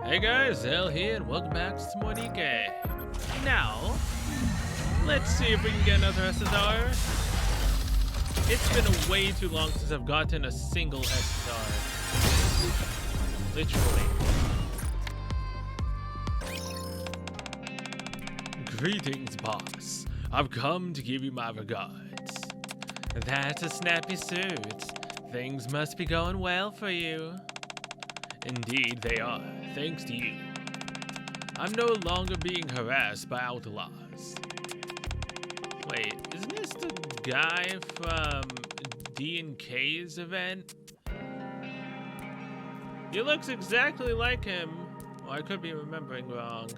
Hey guys, Elle here, and welcome back to some more Nikke. Now, let's see if we can get another SSR. It's been way too long since I've gotten a single SSR. Literally. Greetings, boss. I've come to give you my regards. That's a snappy suit. Things must be going well for you. Indeed they are, thanks to you. I'm no longer being harassed by outlaws. Wait, isn't this the guy from D&K's event? He looks exactly like him. Or I could be remembering wrong.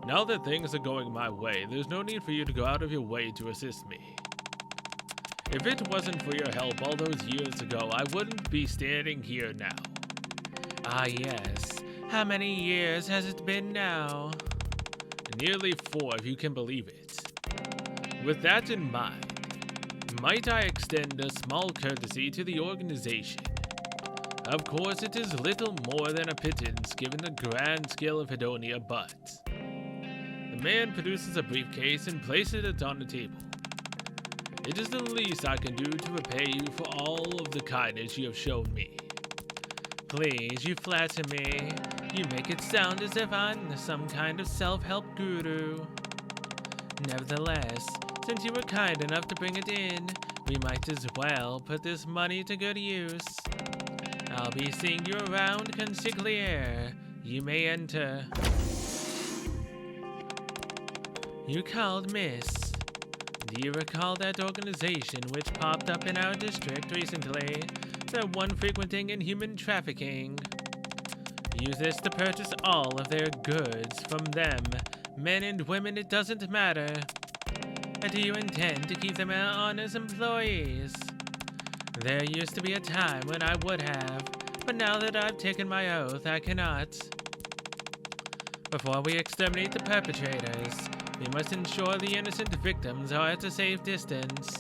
Now that things are going my way, there's no need for you to go out of your way to assist me. If it wasn't for your help all those years ago, I wouldn't be standing here now. Ah yes, how many years has it been now? Nearly 4, if you can believe it. With that in mind, might I extend a small courtesy to the organization? Of course, it is little more than a pittance given the grand scale of Hedonia, but... The man produces a briefcase and places it on the table. It is the least I can do to repay you for all of the kindness you have shown me. Please, you flatter me. You make it sound as if I'm some kind of self-help guru. Nevertheless, since you were kind enough to bring it in, we might as well put this money to good use. I'll be seeing you around, consigliere. You may enter. You called Miss. Do you recall that organization which popped up in our district recently? The one frequenting in human trafficking. Use this to purchase all of their goods from them, men and women, it doesn't matter. And do you intend to keep them on as employees? There used to be a time when I would have, but now that I've taken my oath, I cannot. Before we exterminate the perpetrators, we must ensure the innocent victims are at a safe distance.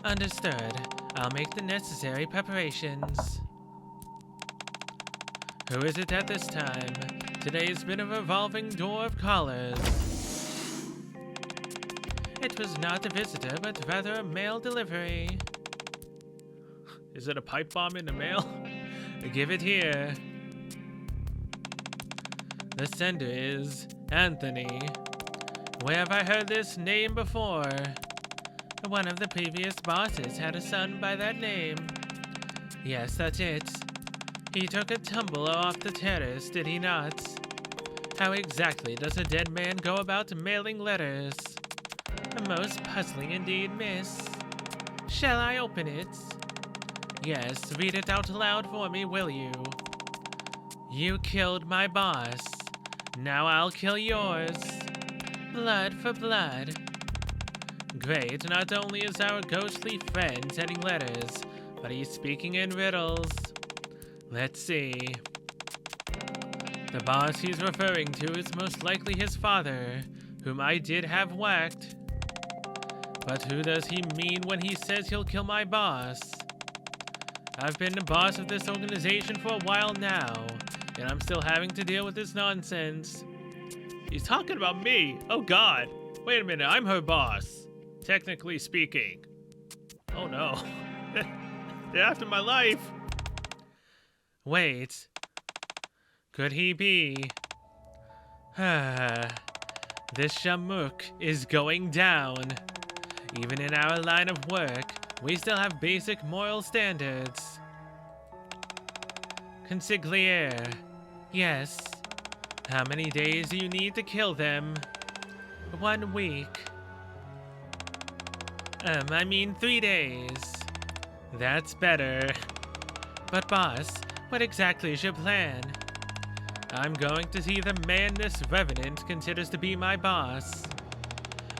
Understood. I'll make the necessary preparations. Who is it at this time? Today's been a revolving door of callers. It was not a visitor, but rather a mail delivery. Is it a pipe bomb in the mail? Give it here. The sender is Anthony. Where have I heard this name before? One of the previous bosses had a son by that name. Yes, that's it. He took a tumble off the terrace, did he not? How exactly does a dead man go about mailing letters? Most puzzling indeed, miss. Shall I open it? Yes, read it out loud for me, will you? You killed my boss. Now I'll kill yours. Blood for blood. Great, not only is our ghostly friend sending letters, but he's speaking in riddles. Let's see. The boss he's referring to is most likely his father, whom I did have whacked. But who does he mean when he says he'll kill my boss? I've been the boss of this organization for a while now, and I'm still having to deal with this nonsense. He's talking about me. Oh god. Wait a minute, I'm her boss. Technically speaking. Oh no. They're after my life. Wait. Could he be? This Shamuk is going down. Even in our line of work, we still have basic moral standards. Consigliere. Yes. How many days do you need to kill them? 1 week. I mean 3 days. That's better. But boss, what exactly is your plan? I'm going to see the man this revenant considers to be my boss.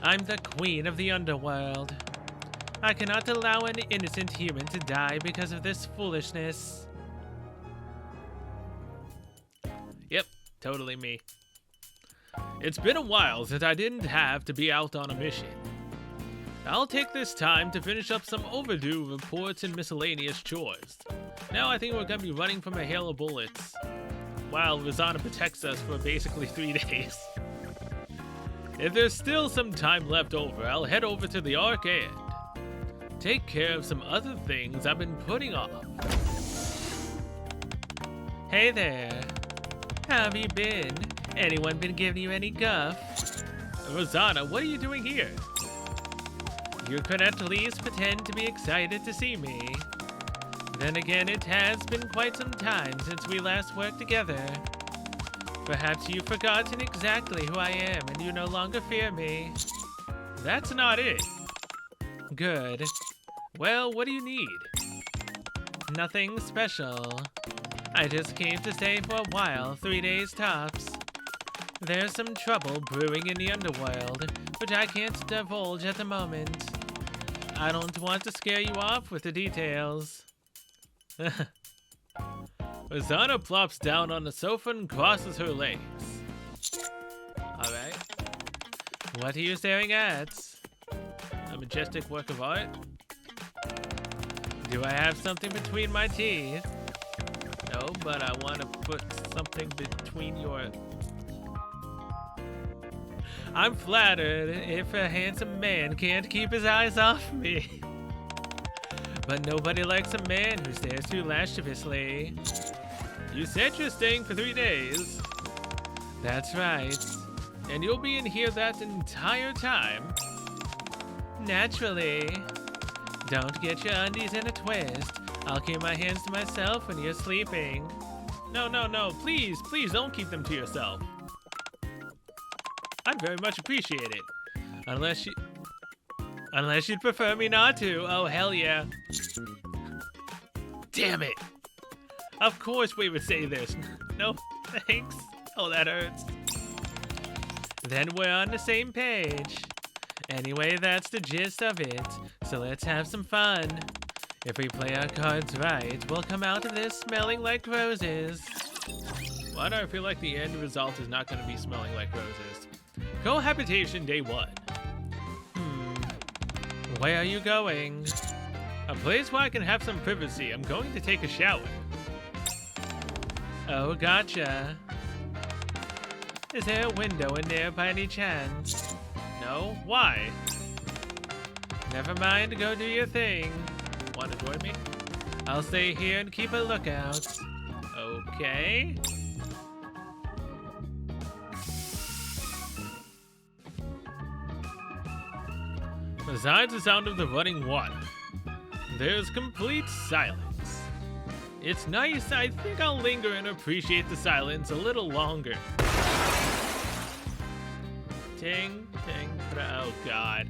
I'm the queen of the underworld. I cannot allow an innocent human to die because of this foolishness. Yep, totally me. It's been a while since I didn't have to be out on a mission. I'll take this time to finish up some overdue reports and miscellaneous chores. Now I think we're gonna be running from a hail of bullets. while Rosanna protects us for basically 3 days. If there's still some time left over, I'll head over to the Ark and take care of some other things I've been putting off. Hey there. How have you been? Anyone been giving you any guff? Rosanna, what are you doing here? You could at least pretend to be excited to see me. Then again, it has been quite some time since we last worked together. Perhaps you've forgotten exactly who I am and you no longer fear me. That's not it. Good. Well, what do you need? Nothing special. I just came to stay for a while, 3 days tops. There's some trouble brewing in the underworld, which I can't divulge at the moment. I don't want to scare you off with the details. Rosanna plops down on the sofa and crosses her legs. Alright. What are you staring at? A majestic work of art? Do I have something between my teeth? No, but I want to put something between your... I'm flattered if a handsome man can't keep his eyes off me. But nobody likes a man who stares too lasciviously. You said you're staying for 3 days. That's right. And you'll be in here that entire time. Naturally. Don't get your undies in a twist. I'll keep my hands to myself when you're sleeping. No. Please don't keep them to yourself. I'd very much appreciate it. Unless you'd prefer me not to. Oh, hell yeah. Damn it. Of course we would say this. No, thanks. Oh, that hurts. Then we're on the same page. Anyway, that's the gist of it. So let's have some fun. If we play our cards right, we'll come out of this smelling like roses. Why do I feel like the end result is not going to be smelling like roses? Cohabitation day 1. Where are you going? A place where I can have some privacy. I'm going to take a shower. Oh, gotcha. Is there a window in there by any chance? No? Why? Never mind, go do your thing. Want to join me? I'll stay here and keep a lookout. Okay. Besides the sound of the running water, there's complete silence. It's nice. I think I'll linger and appreciate the silence a little longer. Ting, ting, oh god.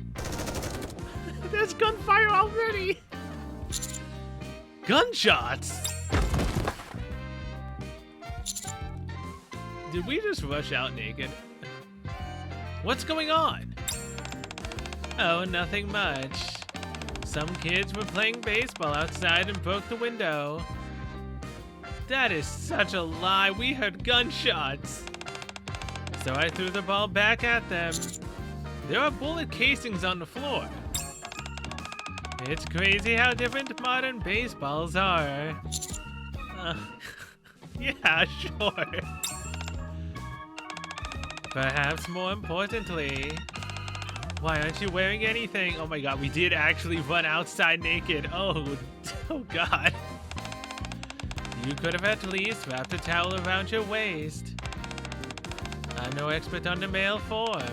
There's gunfire already! Gunshots! Did we just rush out naked? What's going on? Oh, nothing much. Some kids were playing baseball outside and broke the window. That is such a lie. We heard gunshots. So I threw the ball back at them. There are bullet casings on the floor. It's crazy how different modern baseballs are. Yeah, sure. Perhaps more importantly, why aren't you wearing anything? Oh my god, we did actually run outside naked. Oh god. You could have at least wrapped a towel around your waist. I'm no expert on the male form,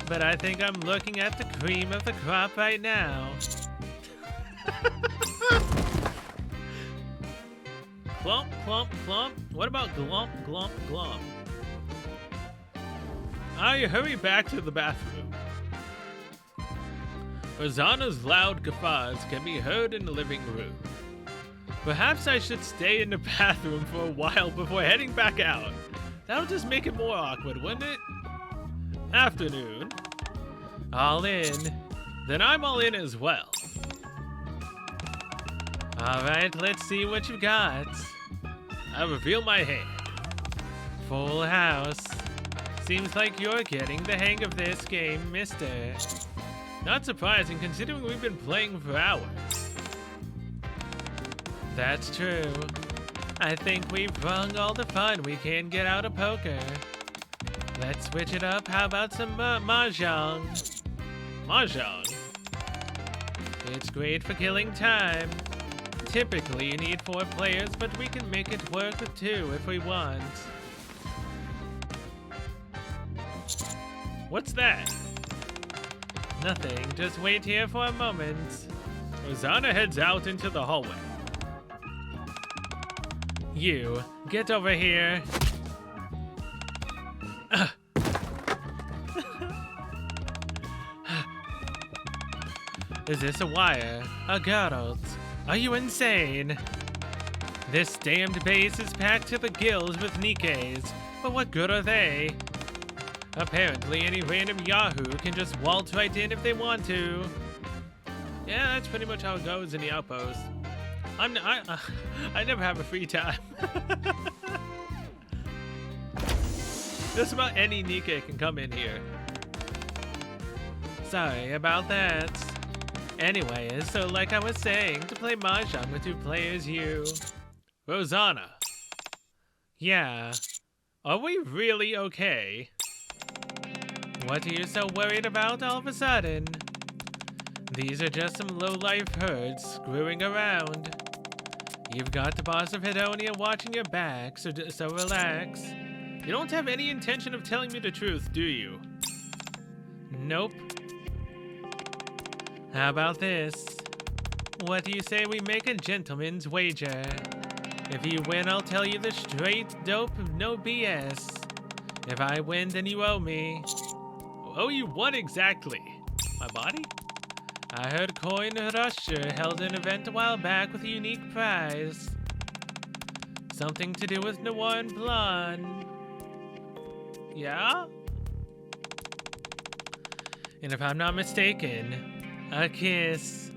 but I think I'm looking at the cream of the crop right now. Clump, clump, clump. What about glump, glump, glump? I hurry back to the bathroom. Rosanna's loud guffaws can be heard in the living room. Perhaps I should stay in the bathroom for a while before heading back out. That'll just make it more awkward, wouldn't it? Afternoon. All in. Then I'm all in as well. Alright, let's see what you got. I reveal my hand. Full house. Seems like you're getting the hang of this game, mister. Not surprising considering we've been playing for hours. That's true. I think we've wrung all the fun we can get out of poker. Let's switch it up. How about some mahjong? Mahjong? It's great for killing time. Typically, you need 4 players, but we can make it work with 2 if we want. What's that? Nothing, just wait here for a moment. Rosanna heads out into the hallway. You, get over here. Is this a wire? A garrote? Are you insane? This damned base is packed to the gills with Nikkes, but what good are they? Apparently, any random Yahoo can just waltz right in if they want to. Yeah, that's pretty much how it goes in the outpost. I never have a free time. Just about any Nikke can come in here. Sorry about that. Anyways, so like I was saying, to play mahjong with 2 players, you... Rosanna. Yeah. Are we really okay? What are you so worried about all of a sudden? These are just some low-life herds screwing around. You've got the boss of Hedonia watching your back, so relax. You don't have any intention of telling me the truth, do you? Nope. How about this? What do you say we make a gentleman's wager? If you win, I'll tell you the straight dope, no BS. If I win, then you owe me. Owe you what exactly? My body? I heard Coin Rusher held an event a while back with a unique prize. Something to do with Noir and Blonde. Yeah? And if I'm not mistaken, a kiss.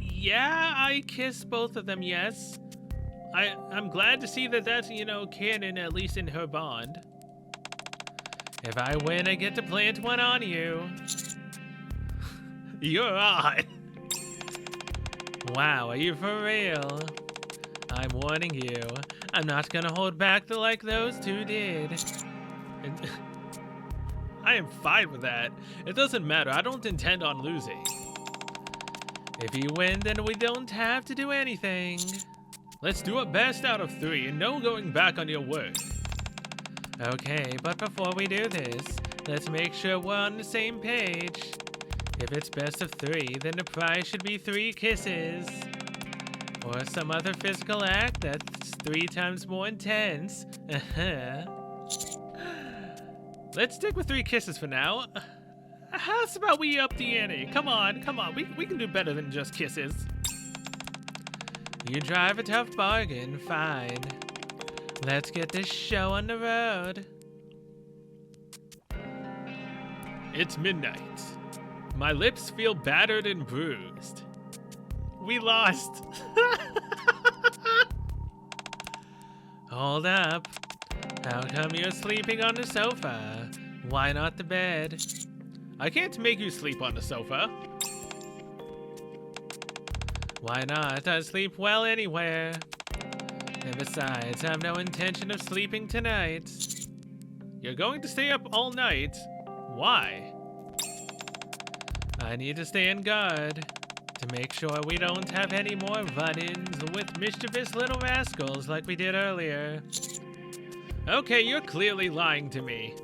Yeah, I kissed both of them, yes. I'm glad to see that that's, canon, at least in her bond. If I win, I get to plant one on you. You're on. Wow, are you for real? I'm warning you, I'm not gonna hold back like those 2 did. And I am fine with that. It doesn't matter, I don't intend on losing. If you win, then we don't have to do anything. Let's do a best out of 3 and no going back on your word. Okay, but before we do this, let's make sure we're on the same page. If it's best of 3, then the prize should be 3 kisses. Or some other physical act that's 3 times more intense. Let's stick with 3 kisses for now. How's about we up the ante? Come on. We can do better than just kisses. You drive a tough bargain, fine. Let's get this show on the road. It's midnight. My lips feel battered and bruised. We lost. Hold up. How come you're sleeping on the sofa? Why not the bed? I can't make you sleep on the sofa. Why not? I sleep well anywhere. And besides, I have no intention of sleeping tonight. You're going to stay up all night? Why? I need to stay on guard to make sure we don't have any more run-ins with mischievous little rascals like we did earlier. Okay, you're clearly lying to me.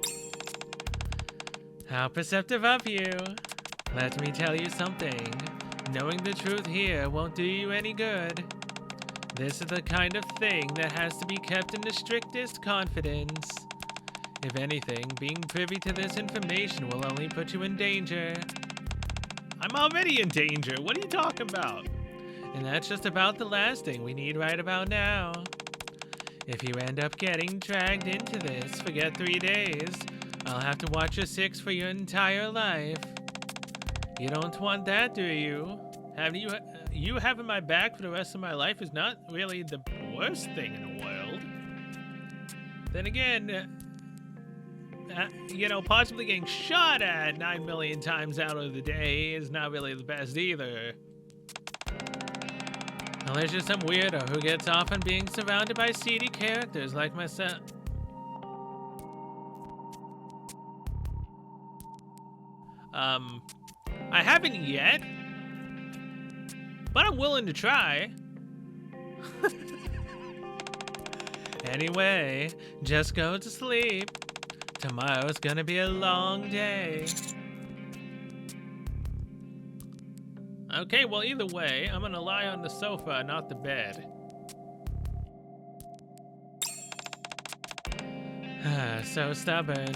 How perceptive of you. Let me tell you something. Knowing the truth here won't do you any good. This is the kind of thing that has to be kept in the strictest confidence. If anything, being privy to this information will only put you in danger. I'm already in danger. What are you talking about? And that's just about the last thing we need right about now. If you end up getting dragged into this, forget 3 days. I'll have to watch your 6 for your entire life. You don't want that, do you? You having my back for the rest of my life is not really the worst thing in the world. Then again, possibly getting shot at 9 million times out of the day is not really the best either. Unless you're some weirdo who gets off on being surrounded by seedy characters like myself. I haven't yet, but I'm willing to try. Anyway, just go to sleep. Tomorrow's gonna be a long day. Okay, well, either way, I'm gonna lie on the sofa, not the bed. So stubborn.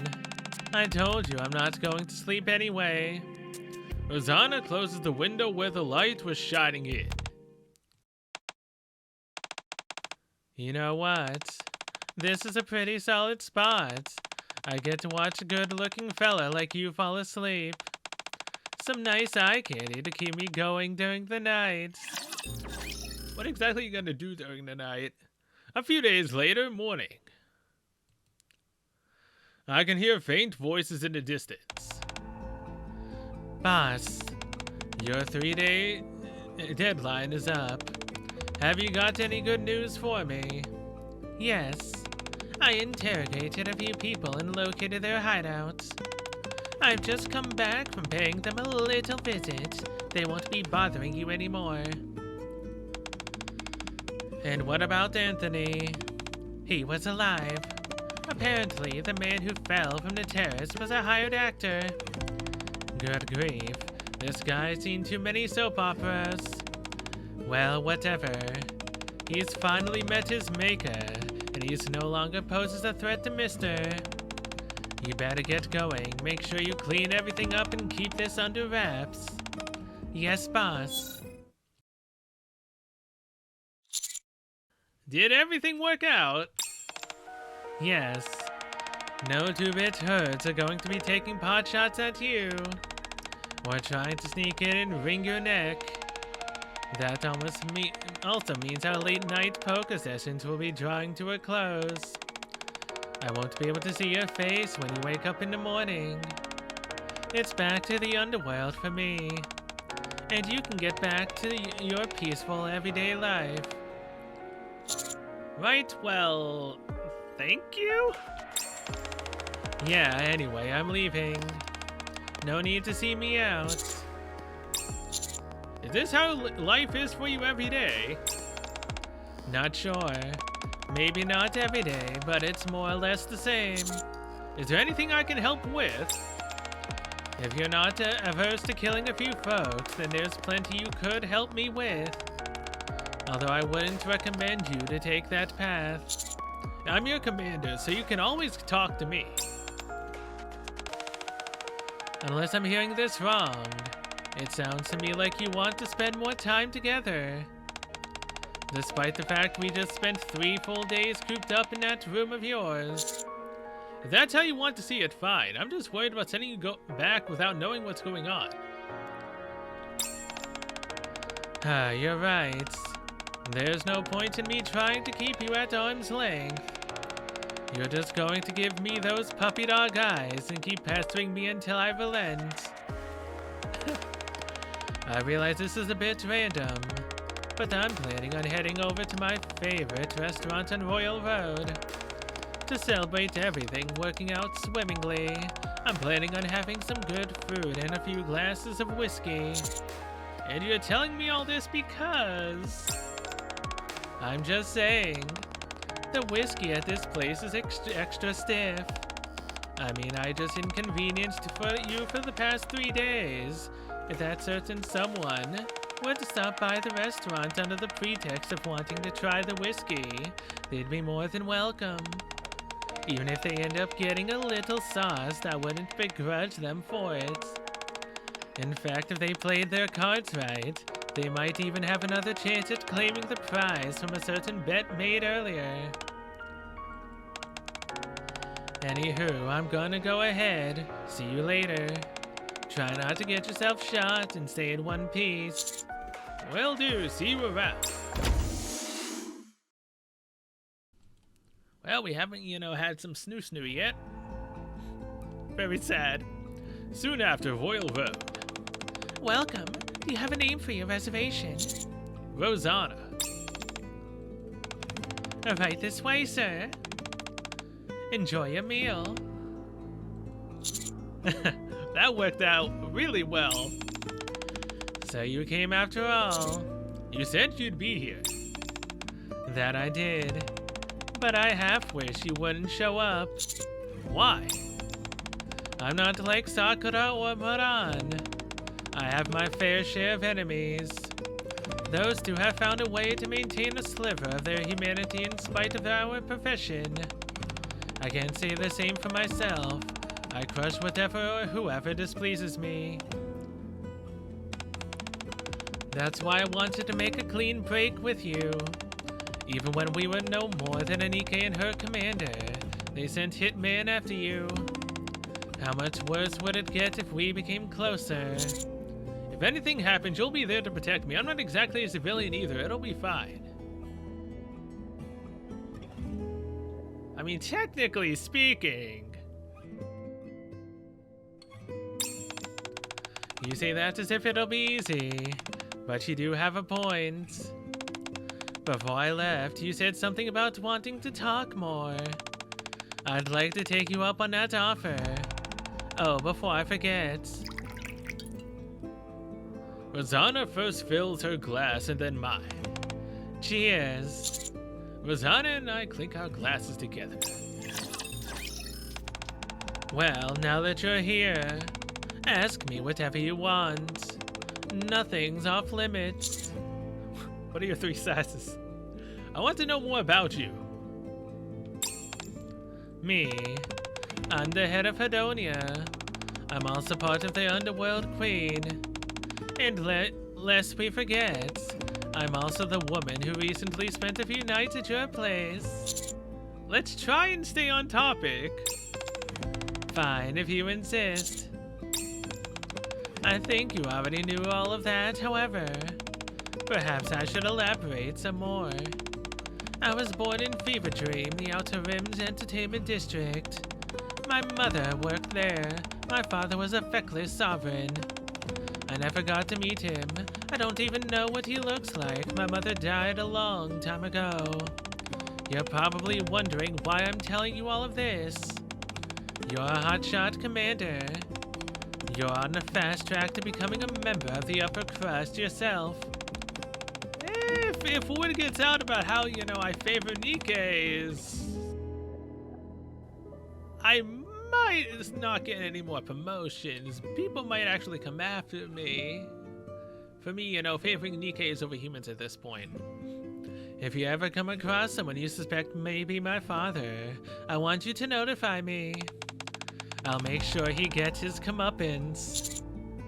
I told you I'm not going to sleep anyway. Rosanna closes the window where the light was shining in. You know what? This is a pretty solid spot. I get to watch a good-looking fella like you fall asleep. Some nice eye candy to keep me going during the night. What exactly are you gonna do during the night? A few days later, morning. I can hear faint voices in the distance. Boss, your 3-day deadline is up. Have you got any good news for me? Yes. I interrogated a few people and located their hideouts. I've just come back from paying them a little visit. They won't be bothering you anymore. And what about Anthony? He was alive. Apparently, the man who fell from the terrace was a hired actor. Good grief, this guy's seen too many soap operas. Well, whatever. He's finally met his maker, and he's no longer poses a threat to Mister. You better get going. Make sure you clean everything up and keep this under wraps. Yes, boss. Did everything work out? Yes. No 2-bit herds are going to be taking pot shots at you. Or trying to sneak in and wring your neck. That also means our late night poker sessions will be drawing to a close. I won't be able to see your face when you wake up in the morning. It's back to the underworld for me. And you can get back to your peaceful everyday life. Right, well, thank you? Yeah, anyway, I'm leaving. No need to see me out. Is this how life is for you every day? Not sure. Maybe not every day, but it's more or less the same. Is there anything I can help with? If you're not averse to killing a few folks, then there's plenty you could help me with. Although I wouldn't recommend you to take that path. I'm your commander, so you can always talk to me. Unless I'm hearing this wrong, it sounds to me like you want to spend more time together. Despite the fact we just spent 3 full days cooped up in that room of yours. If that's how you want to see it, fine. I'm just worried about sending you back without knowing what's going on. You're right. There's no point in me trying to keep you at arm's length. You're just going to give me those puppy dog eyes and keep pestering me until I relent. I realize this is a bit random, but I'm planning on heading over to my favorite restaurant on Royal Road. To celebrate everything working out swimmingly, I'm planning on having some good food and a few glasses of whiskey. And you're telling me all this because... I'm just saying. The whiskey at this place is extra stiff. I mean, I just inconvenienced you for the past 3 days. If that certain someone were to stop by the restaurant under the pretext of wanting to try the whiskey, they'd be more than welcome. Even if they end up getting a little sauced, I wouldn't begrudge them for it. In fact, if they played their cards right, they might even have another chance at claiming the prize from a certain bet made earlier. Anywho, I'm gonna go ahead. See you later. Try not to get yourself shot and stay in one piece. Will do. See you around. Well, we haven't, had some snoo yet. Very sad. Soon after Royal Road. Welcome. Do you have a name for your reservation? Rosanna. Right this way, sir. Enjoy your meal. That worked out really well. So you came after all. You said you'd be here. That I did. But I half wish you wouldn't show up. Why? I'm not like Sakura or Moran. I have my fair share of enemies. Those two have found a way to maintain a sliver of their humanity in spite of our profession. I can't say the same for myself. I crush whatever or whoever displeases me. That's why I wanted to make a clean break with you. Even when we were no more than a Nikke and her commander, they sent hitmen after you. How much worse would it get if we became closer? If anything happens, you'll be there to protect me. I'm not exactly a civilian either. It'll be fine. I mean, technically speaking. You say that as if it'll be easy, but you do have a point. Before I left, you said something about wanting to talk more. I'd like to take you up on that offer. Oh, before I forget. Rosanna first fills her glass and then mine. Cheers. Rosanna and I clink our glasses together. Well, now that you're here, ask me whatever you want. Nothing's off limits. What are your three sasses? I want to know more about you. Me. I'm the head of Hedonia. I'm also part of the Underworld Queen. And lest we forget, I'm also the woman who recently spent a few nights at your place. Let's try and stay on topic. Fine, if you insist. I think you already knew all of that, however. Perhaps I should elaborate some more. I was born in Fever Dream, the Outer Rim's entertainment district. My mother worked there. My father was a feckless sovereign. I never got to meet him. I don't even know what he looks like. My mother died a long time ago. You're probably wondering why I'm telling you all of this. You're a hotshot commander. You're on the fast track to becoming a member of the upper crust yourself. If word gets out about how, I favor Nikke's, I might not get any more promotions. People might actually come after me. For me, favoring Nikke's over humans at this point. If you ever come across someone you suspect may be my father, I want you to notify me. I'll make sure he gets his comeuppance.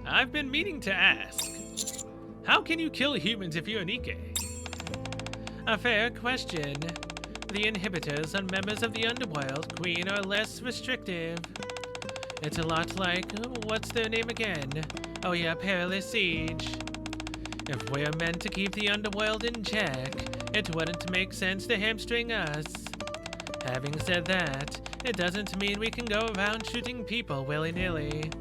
I've been meaning to ask. How can you kill humans if you're a Nikke? A fair question. The inhibitors on members of the Underworld Queen are less restrictive. It's a lot like, what's their name again? Oh yeah, Perilous Siege. If we're meant to keep the Underworld in check, it wouldn't make sense to hamstring us. Having said that, it doesn't mean we can go around shooting people willy-nilly.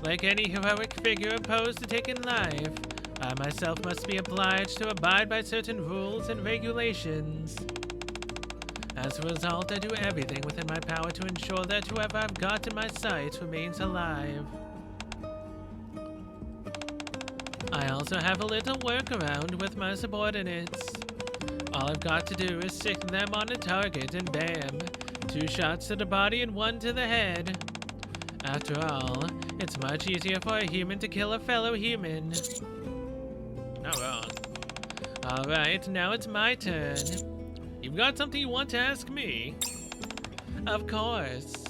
Like any heroic figure opposed to taking life, I myself must be obliged to abide by certain rules and regulations. As a result, I do everything within my power to ensure that whoever I've got in my sights remains alive. I also have a little workaround with my subordinates. All I've got to do is stick them on a target and bam, 2 shots to the body and 1 to the head. After all, it's much easier for a human to kill a fellow human. Not wrong. Alright, now it's my turn. You've got something you want to ask me? Of course.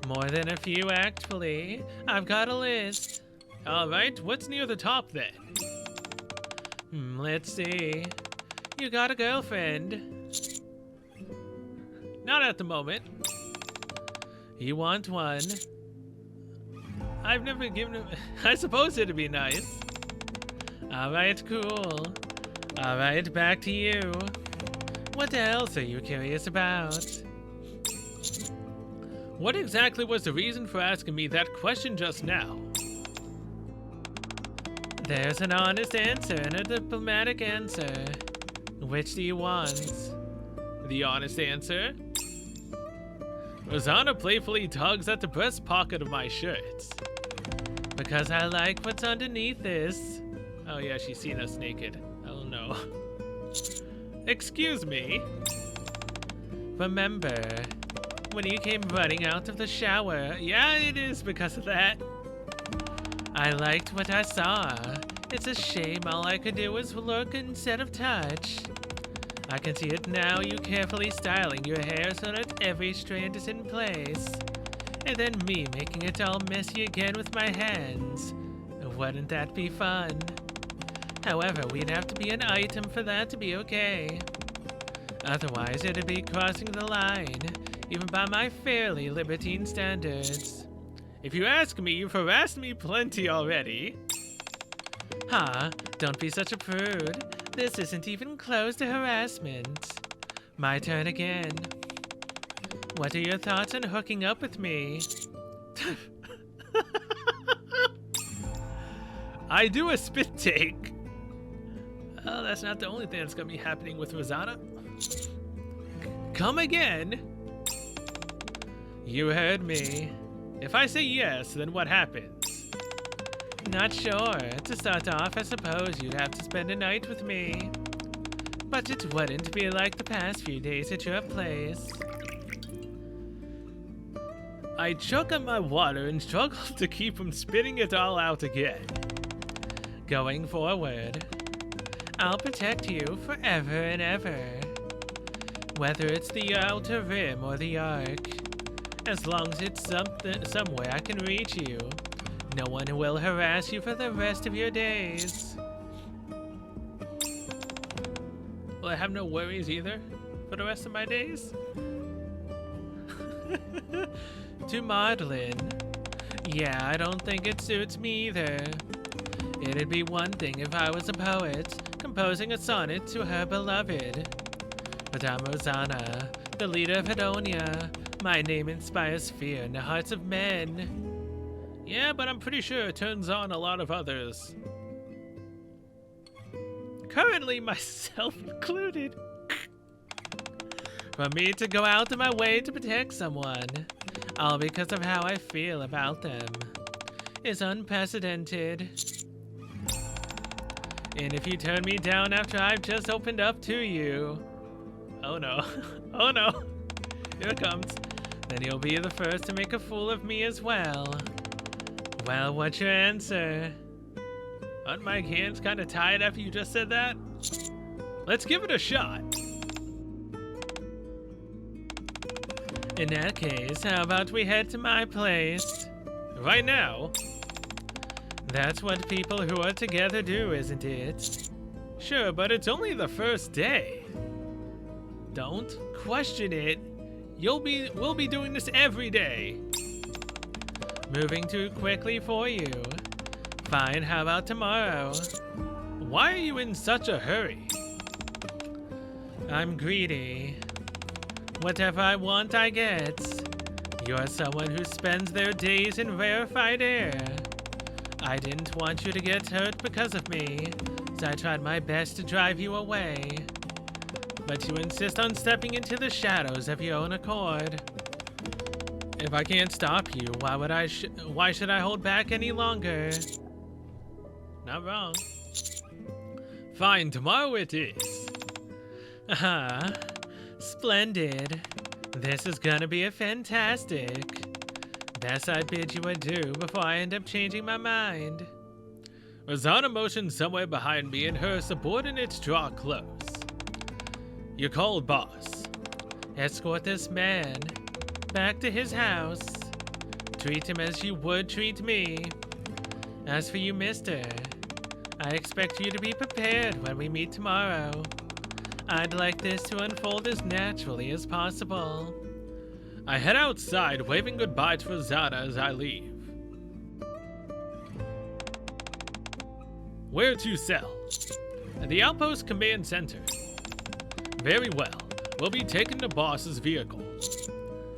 More than a few, actually. I've got a list. Alright, what's near the top then? Let's see. You got a girlfriend? Not at the moment. You want one? I've never given him... I suppose it'd be nice. Alright, cool. Alright, back to you. What else are you curious about? What exactly was the reason for asking me that question just now? There's an honest answer and a diplomatic answer. Which do you want? The honest answer? Rosanna playfully tugs at the breast pocket of my shirt. Because I like what's underneath this. Oh yeah, she's seen us naked. Oh no. Excuse me. Remember, when you came running out of the shower? Yeah, it is because of that. I liked what I saw. It's a shame all I could do was look instead of touch. I can see it now, you carefully styling your hair so that every strand is in place. And then me making it all messy again with my hands. Wouldn't that be fun? However, we'd have to be an item for that to be okay. Otherwise, it'd be crossing the line, even by my fairly libertine standards. If you ask me, you've harassed me plenty already. Huh? Don't be such a prude. This isn't even close to harassment. My turn again. What are your thoughts on hooking up with me? I do a spit take. Oh, that's not the only thing that's gonna be happening with Rosanna. Come again. You heard me. If I say yes, then what happens? Not sure. To start off, I suppose you'd have to spend a night with me. But it wouldn't be like the past few days at your place. I chug on my water and struggle to keep from spitting it all out again. Going forward, I'll protect you forever and ever. Whether it's the outer rim or the arc, as long as it's somewhere I can reach you, no one will harass you for the rest of your days. Will I have no worries either for the rest of my days? To maudlin. Yeah, I don't think it suits me either. It'd be one thing if I was a poet, composing a sonnet to her beloved. But I'm Rosanna, the leader of Hedonia. My name inspires fear in the hearts of men. Yeah, but I'm pretty sure it turns on a lot of others. Currently, myself included. For me to go out of my way to protect someone, all because of how I feel about them, is unprecedented. And if you turn me down after I've just opened up to you, oh no, oh no, here it comes. Then you'll be the first to make a fool of me as well. Well, what's your answer? Aren't my hands kind of tied after you just said that? Let's give it a shot. In that case, how about we head to my place? Right now? That's what people who are together do, isn't it? Sure, but it's only the first day. Don't question it. We'll be doing this every day. Moving too quickly for you. Fine, how about tomorrow? Why are you in such a hurry? I'm greedy. Whatever I want, I get. You're someone who spends their days in rarefied air. I didn't want you to get hurt because of me, so I tried my best to drive you away. But you insist on stepping into the shadows of your own accord. If I can't stop you, why should I hold back any longer? Not wrong. Fine, tomorrow it is. Aha. Splendid. This is gonna be a fantastic. Best I bid you adieu before I end up changing my mind. Rosanna motions somewhere behind me and her subordinates draw close. You're called boss. Escort this man back to his house. Treat him as you would treat me. As for you, mister, I expect you to be prepared when we meet tomorrow. I'd like this to unfold as naturally as possible. I head outside, waving goodbye to Rosanna as I leave. Where to sell? At the Outpost Command Center. Very well. We'll be taking the boss's vehicle.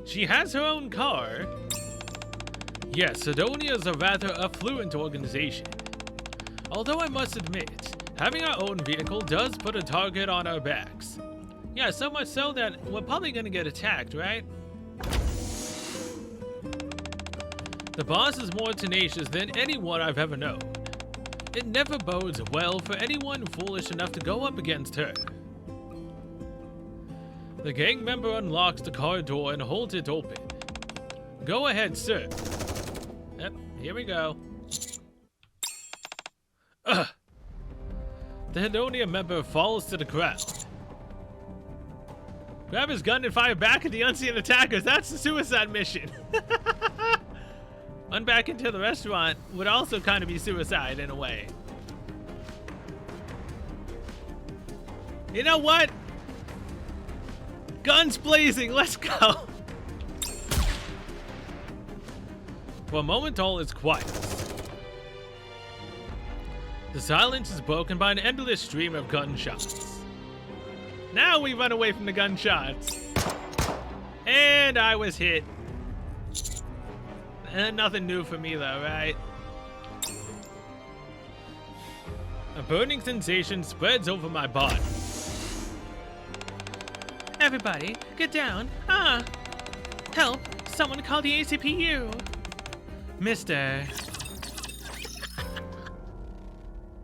She has her own car. Yes, Sidonia is a rather affluent organization. Although I must admit, having our own vehicle does put a target on our backs. Yeah, so much so that we're probably gonna get attacked, right? The boss is more tenacious than anyone I've ever known. It never bodes well for anyone foolish enough to go up against her. The gang member unlocks the car door and holds it open. Go ahead, sir. Yep, here we go. Ugh. The Hedonia member falls to the ground. Grab his gun and fire back at the unseen attackers. That's the suicide mission. Run back into the restaurant would also kind of be suicide in a way. You know what? Guns blazing, let's go. For a moment, all is quiet. The silence is broken by an endless stream of gunshots. Now we run away from the gunshots. And I was hit. Nothing new for me though, right? A burning sensation spreads over my body. Everybody, get down. Help! Someone call the ACPU. Mister.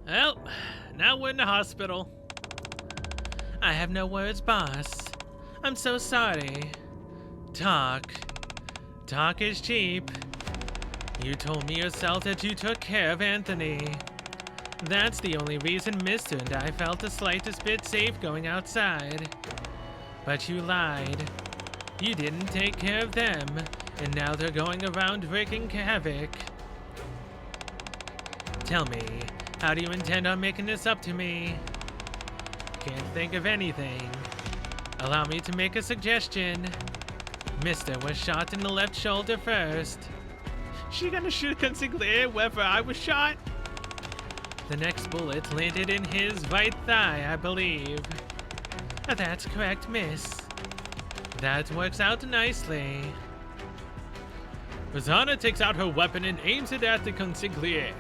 Well, now we're in the hospital. I have no words, boss. I'm so sorry. Talk. Talk is cheap. You told me yourself that you took care of Anthony. That's the only reason Mister and I felt the slightest bit safe going outside. But you lied. You didn't take care of them, and now they're going around wreaking havoc. Tell me, how do you intend on making this up to me? Can't think of anything. Allow me to make a suggestion. Mister was shot in the left shoulder first. She gonna shoot consigliere wherever I was shot? The next bullet landed in his right thigh, I believe. That's correct, miss. That works out nicely. Rosanna takes out her weapon and aims it at the consigliere.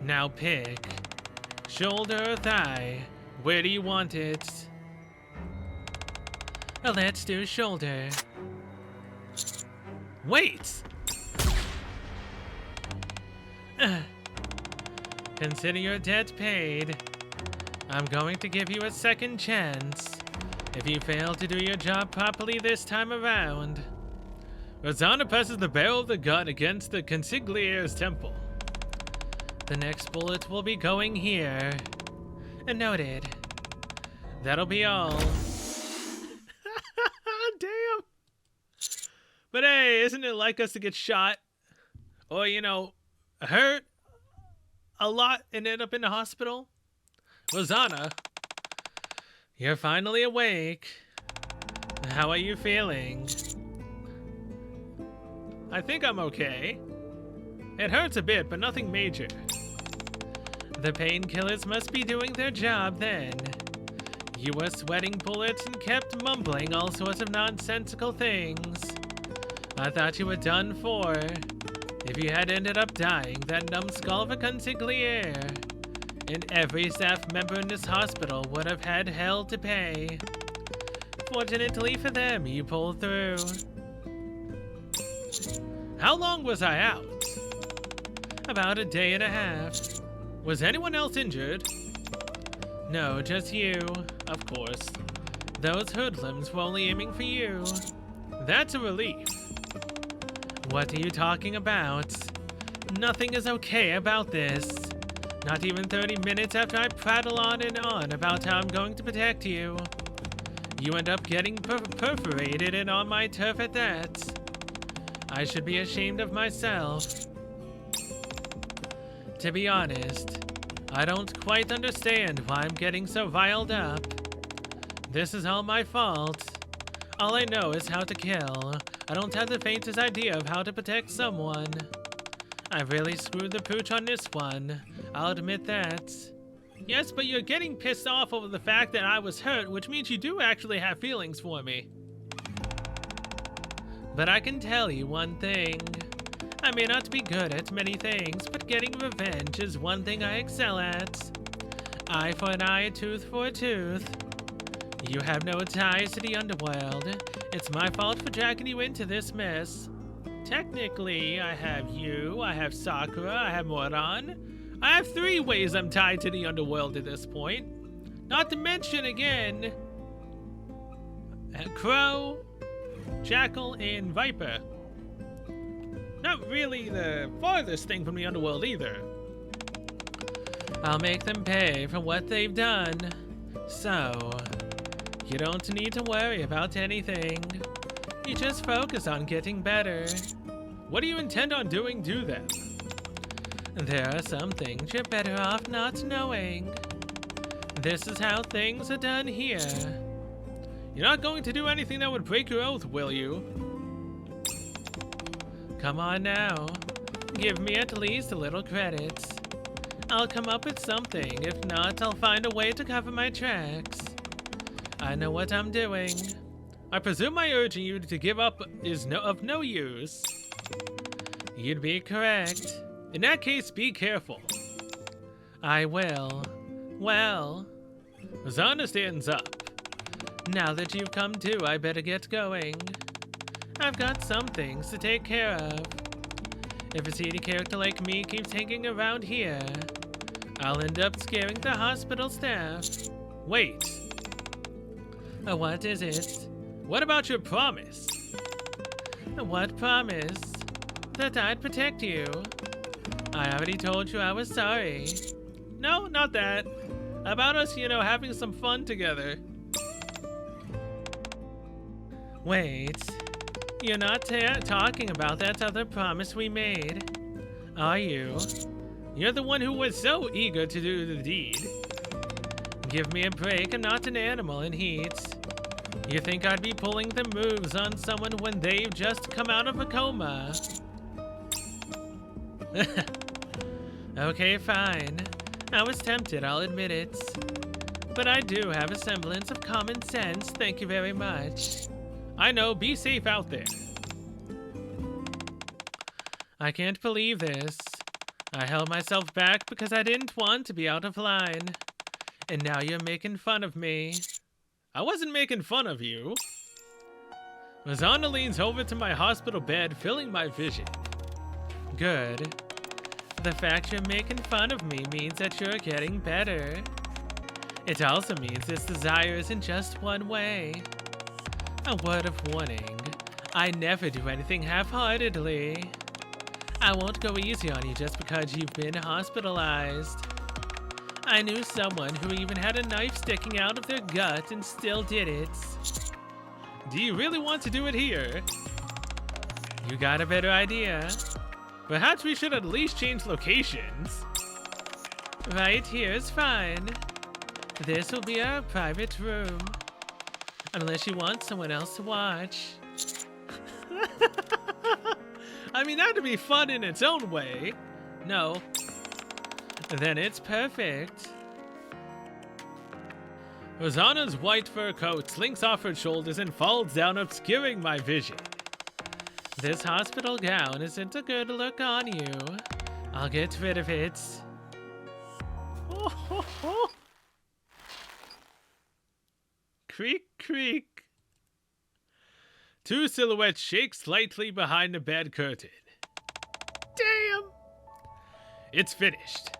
Now pick. Shoulder or thigh? Where do you want it? Let's do shoulder. Wait! Consider your debt paid. I'm going to give you a second chance. If you fail to do your job properly this time around. Rosanna presses the barrel of the gun against the consigliere's temple. The next bullet will be going here. Noted. That'll be all. Damn. But hey, isn't it like us to get shot? Or, you know, hurt a lot and end up in the hospital? Rosanna. You're finally awake. How are you feeling? I think I'm okay. It hurts a bit, but nothing major. The painkillers must be doing their job then. You were sweating bullets and kept mumbling all sorts of nonsensical things. I thought you were done for. If you had ended up dying, that numbskull of a consigliere and every staff member in this hospital would have had hell to pay. Fortunately for them, you pulled through. How long was I out? About a day and a half. Was anyone else injured? No, just you, of course. Those hoodlums were only aiming for you. That's a relief. What are you talking about? Nothing is okay about this. Not even 30 minutes after I prattle on and on about how I'm going to protect you. You end up getting perforated and on my turf at that. I should be ashamed of myself. To be honest, I don't quite understand why I'm getting so riled up. This is all my fault. All I know is how to kill. I don't have the faintest idea of how to protect someone. I've really screwed the pooch on this one. I'll admit that. Yes, but you're getting pissed off over the fact that I was hurt, which means you do actually have feelings for me. But I can tell you one thing. I may not be good at many things, but getting revenge is one thing I excel at. Eye for an eye, tooth for a tooth. You have no ties to the underworld. It's my fault for dragging you into this mess. Technically, I have you, I have Sakura, I have Moran. I have 3 ways I'm tied to the underworld at this point. Not to mention, again, Crow, Jackal, and Viper. Not really the farthest thing from the underworld either. I'll make them pay for what they've done. So, you don't need to worry about anything. You just focus on getting better. What do you intend on doing to them? There are some things you're better off not knowing. This is how things are done here. You're not going to do anything that would break your oath, will you? Come on now. Give me at least a little credit. I'll come up with something. If not, I'll find a way to cover my tracks. I know what I'm doing. I presume my urging you to give up is of no use. You'd be correct. In that case, be careful. I will. Well, Rosanna stands up. Now that you've come to, I better get going. I've got some things to take care of. If a seedy character like me keeps hanging around here, I'll end up scaring the hospital staff. Wait. What is it? What about your promise? What promise? That I'd protect you. I already told you I was sorry. No, not that. About us, having some fun together. Wait. You're not talking about that other promise we made, are you? You're the one who was so eager to do the deed. Give me a break, I'm not an animal in heat. You think I'd be pulling the moves on someone when they've just come out of a coma? Okay, fine. I was tempted, I'll admit it. But I do have a semblance of common sense, thank you very much. I know, be safe out there. I can't believe this. I held myself back because I didn't want to be out of line. And now you're making fun of me. I wasn't making fun of you. Rosanna leans over to my hospital bed, filling my vision. Good. The fact you're making fun of me means that you're getting better. It also means this desire isn't just one way. A word of warning. I never do anything half-heartedly. I won't go easy on you just because you've been hospitalized. I knew someone who even had a knife sticking out of their gut and still did it. Do you really want to do it here? You got a better idea? Perhaps we should at least change locations. Right here is fine. This will be our private room. Unless you want someone else to watch. I mean, that'd be fun in its own way. No. Then it's perfect. Rosanna's white fur coat slinks off her shoulders and falls down, obscuring my vision. This hospital gown isn't a good look on you. I'll get rid of it. Creak, creak. 2 silhouettes shake slightly behind the bed curtain. Damn! It's finished.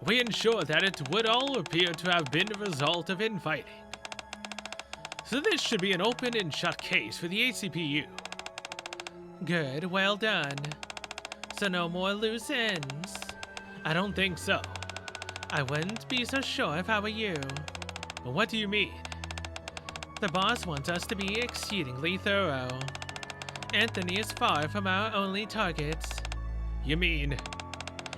We ensure that it would all appear to have been the result of infighting. So this should be an open and shut case for the ACPU. Good, well done. So no more loose ends? I don't think so. I wouldn't be so sure if I were you. What do you mean? The boss wants us to be exceedingly thorough. Anthony is far from our only target. You mean?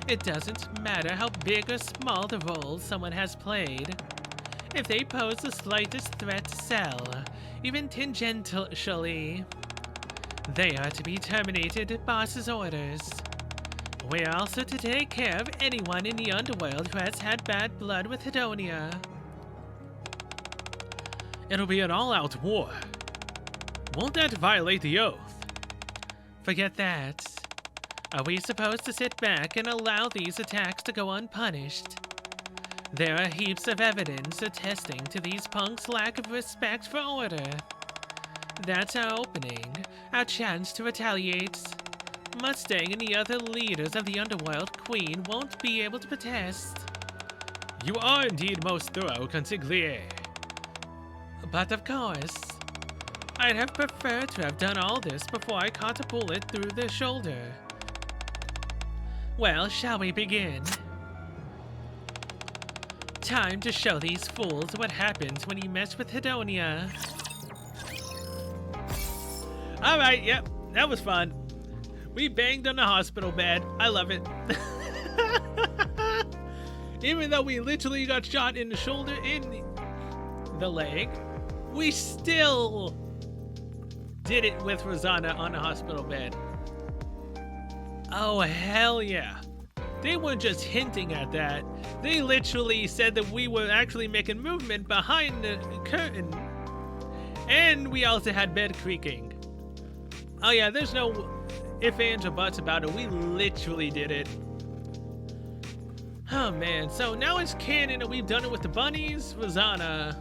It doesn't matter how big or small the role someone has played. If they pose the slightest threat to Cell, even tangentially, they are to be terminated at boss's orders. We are also to take care of anyone in the underworld who has had bad blood with Hedonia. It'll be an all-out war. Won't that violate the oath? Forget that. Are we supposed to sit back and allow these attacks to go unpunished? There are heaps of evidence attesting to these punks' lack of respect for order. That's our opening, our chance to retaliate. Mustang and the other leaders of the underworld queen won't be able to protest. You are indeed most thorough, consigliere. But of course, I'd have preferred to have done all this before I caught a bullet through the shoulder. Well, shall we begin? Time to show these fools what happens when you mess with Hedonia. Alright, yep, that was fun. We banged on the hospital bed. I love it. Even though we literally got shot in the shoulder and the leg, we still did it with Rosanna on the hospital bed. Oh, hell yeah. They weren't just hinting at that. They literally said that we were actually making movement behind the curtain. And we also had bed creaking. Oh yeah, there's no ifs, ands, or buts about it. We literally did it. Oh man, so now it's canon that we've done it with the bunnies, Rosanna.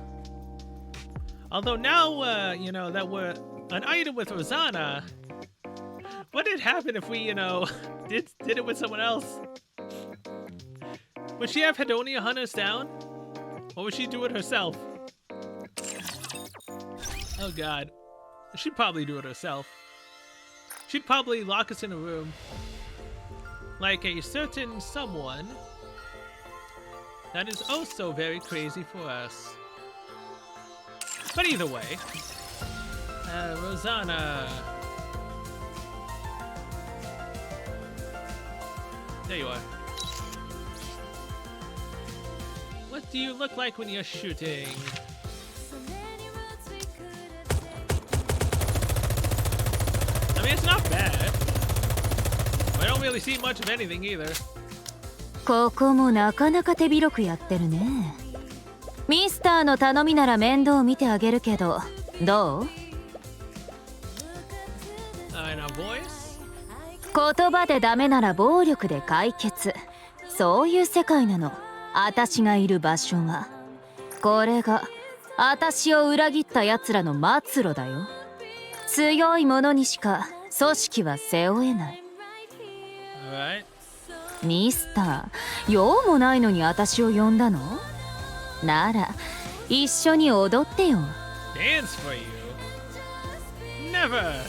Although now, you know, that we're an item with Rosanna, what did happen if we, you know, did it with someone else? Would she have Hedonia hunt us down? Or would she do it herself? Oh god. She'd probably do it herself. She'd probably lock us in a room. Like a certain someone that is also very crazy for us. But either way, Rosanna. There you are. What do you look like when you're shooting? I mean, it's not bad. I don't really see much of anything either. ここもなかなか手広くやってるね。ミスターの頼みなら面倒見てあげるけど、どう？ Now voice? 言葉でダメなら暴力で解決。そういう世界なの。私がいる場所は。これが私を裏切った奴らの末路だよ。強い者にしか組織は背負えない。Alright. ミスター、用もないのに私を呼んだの？なら一緒に踊ってよ。 Dance for you? Never.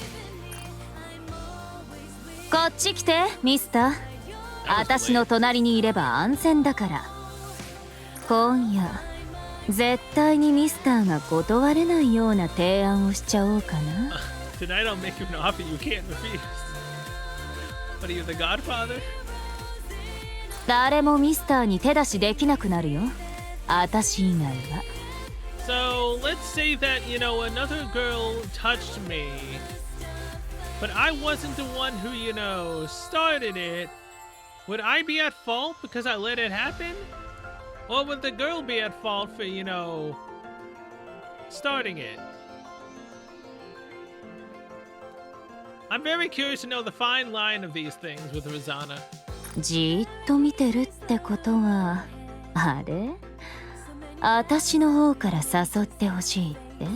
こっち来て、ミスター。私の隣にいれば安全だから。今夜絶対にミスターが断れないような提案をしちゃおうかな。Tonight I'll make you an offer you can't refuse. What are you, the Godfather? 誰もミスターに手出しできなくなるよ。私以外は。So let's say that, you know, another girl touched me, but I wasn't the one who, you know, started it. Would I be at fault because I let it happen? Or would the girl be at fault for, you know, starting it? I'm very curious to know the fine line of these things with Rosanna. じーっと見てるってことは、あれ？私の方から誘ってほしいって？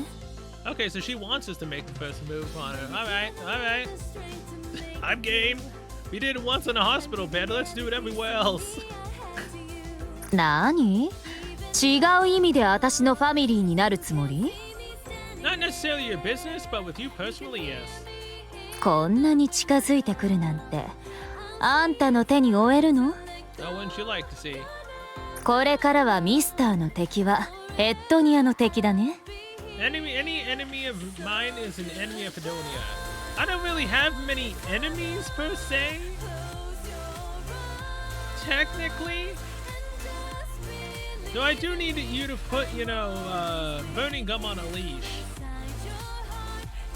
Okay, so she wants us to make the first move on her. Alright, alright. I'm game. We did it once in a hospital bed. Let's do it everywhere else. なに？違う意味で私のファミリーになるつもり？ Not necessarily your business, but with you personally, yes. こんなに近づいてくるなんて、あんたの手に負えるの？ Oh, wouldn't you like to see? これからはミスターの敵はヘッドニアの敵だね。Any enemy of mine is an enemy of Hedonia. I don't really have many enemies per se. Technically. Though I do need you to put, you know, Burning Gum on a leash.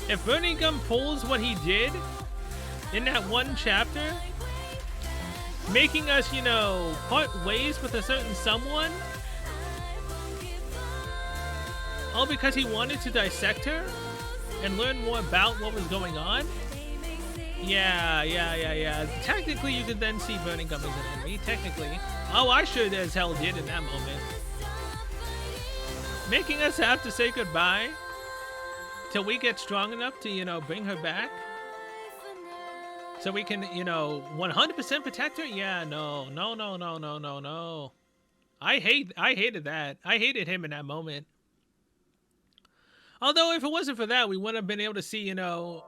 If Burning Gum pulls what he did in that one chapter, making us, you know, part ways with a certain someone, all because he wanted to dissect her and learn more about what was going on, Yeah. Technically, you could then see burning gum as an enemy. Technically. Oh, I sure as hell did in that moment. Making us have to say goodbye till we get strong enough to, you know, bring her back. So we can, you know, 100% protect her? Yeah, no. I hated that. I hated him in that moment. Although if it wasn't for that, we wouldn't have been able to see, Ani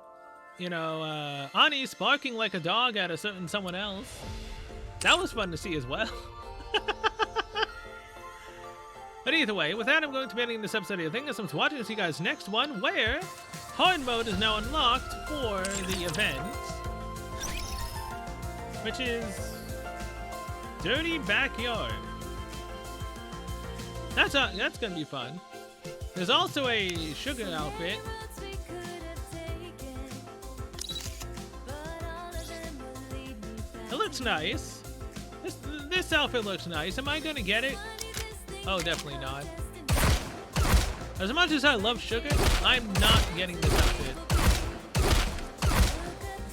barking like a dog at someone else. That was fun to see as well. But either way, with that, I'm going to be ending this episode here. Thank you so much for watching. I'll see you guys next one, where hard mode is now unlocked for the event, which is Dirty Backyard. That's gonna be fun. There's also a sugar outfit. It looks nice. This outfit looks nice. Am I gonna get it? Oh, definitely not. As much as I love sugar, I'm not getting this outfit.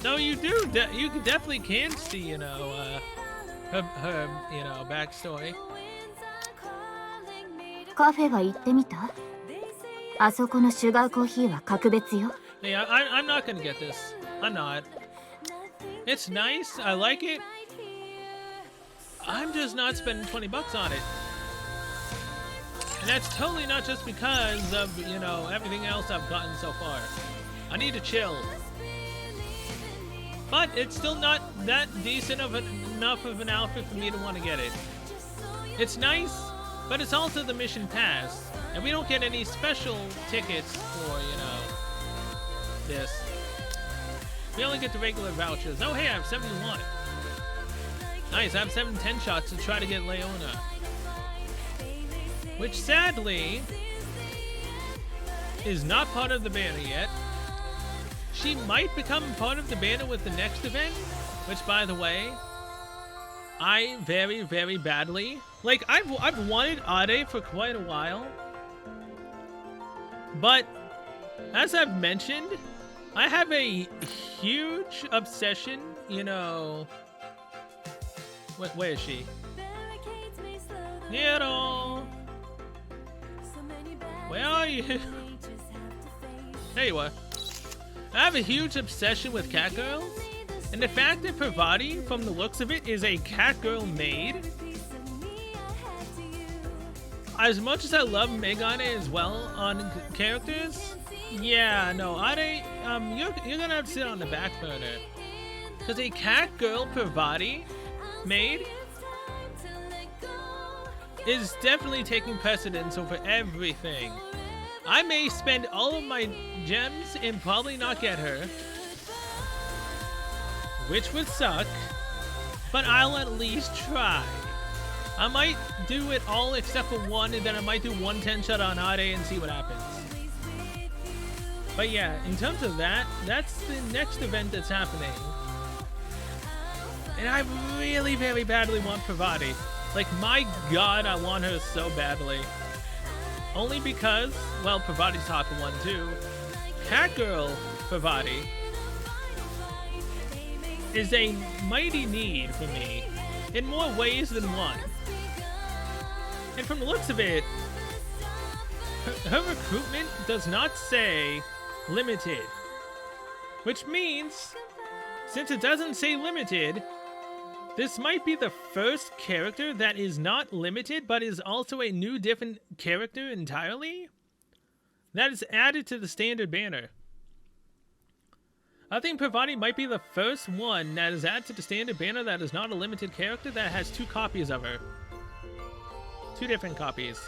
No, you do. You definitely can see, her backstory. カフェは行ってみた？あそこのシュガーコーヒーは格別よ。Yeah, I'm not gonna get this. I'm not. It's nice. I like it. I'm just not spending $20 on it. And that's totally not just because of, everything else I've gotten so far. I need to chill. But it's still not that decent enough of an outfit for me to want to get it. It's nice, but it's also the mission pass. And we don't get any special tickets for, this. We only get the regular vouchers. Oh, hey, I have 71. Nice, I have 710 shots to try to get Leona. Which, sadly, is not part of the banner yet. She might become part of the banner with the next event, which, by the way, I very, very badly... Like, I've wanted Ade for quite a while. But, as I've mentioned, I have a huge obsession, Where is she? Nero! Where are you? There you are. I have a huge obsession with cat girls, and the fact that Parvati, from the looks of it, is a cat girl maid. As much as I love Megane as well on characters, yeah, no, Ade, you're gonna have to sit on the back burner. Because a cat girl Parvati maid is definitely taking precedence over everything. I may spend all of my gems and probably not get her, which would suck, but I'll at least try. I might do it all except for one, and then I might do one 10-shot on Ade and see what happens. But yeah, in terms of that, that's the next event that's happening. And I really, very badly want Parvati. Like, my god, I want her so badly. Only because, well, Parvati's Taka 1 too. Catgirl Parvati is a mighty need for me in more ways than one. And from the looks of it, her recruitment does not say limited. Which means, since it doesn't say limited, this might be the first character that is not limited, but is also a new, different character entirely that is added to the standard banner. I think Parvati might be the first one that is added to the standard banner that is not a limited character that has 2 copies of her. 2 different copies.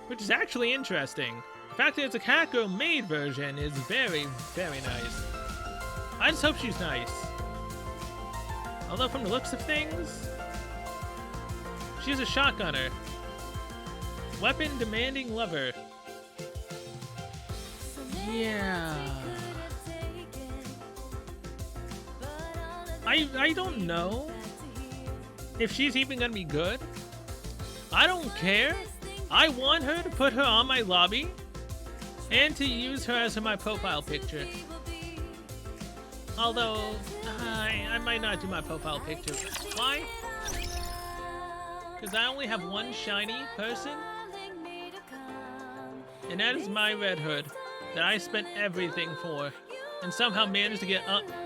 Which is actually interesting. The fact that it's a Catgirl maid version is very, very nice. I just hope she's nice. Although from the looks of things, she's a shotgunner. Weapon-demanding lover. Yeah. I don't know if she's even gonna be good. I don't care. I want her to put her on my lobby and to use her as my profile picture. Although, I might not do my profile picture. Why? Because I only have one shiny person. And that is my Red Hood that I spent everything for. And somehow managed to get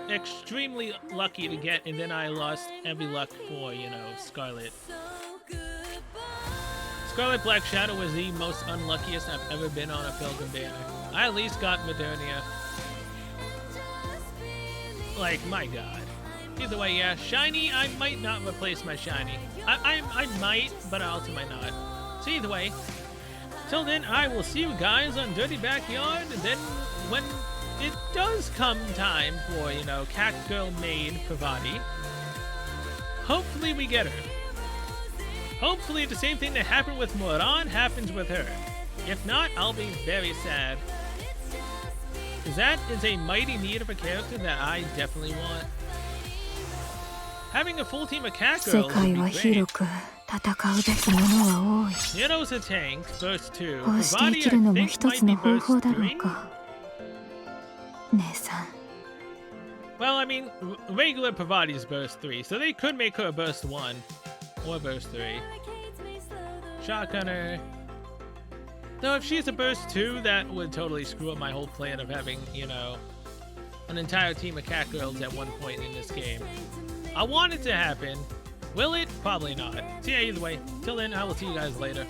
extremely lucky to get, and then I lost every luck for, you know, Scarlet. Scarlet Black Shadow was the most unluckiest I've ever been on a Pilgrim banner. I at least got Modernia. Like, my god. Either way, yeah, shiny, I might not replace my shiny. I might, but I also might not. So either way, till then, I will see you guys on Dirty Backyard, and then when it does come time for, you know, Cat Girl Maid Pravati, hopefully we get her. Hopefully the same thing that happened with Moran happens with her. If not, I'll be very sad. Because that is a mighty need of a character that I definitely want. Having a full team of cat girls would be great. Niddo's a tank, burst 2. Pravati, I think, might be burst 3. Well, I mean, regular Pravati's burst 3, so they could make her a burst 1. Or burst 3. Shotgunner. Though if she's a burst 2, that would totally screw up my whole plan of having, you know, an entire team of cat girls at one point in this game. I want it to happen. Will it? Probably not. So yeah, either way. Till then, I will see you guys later.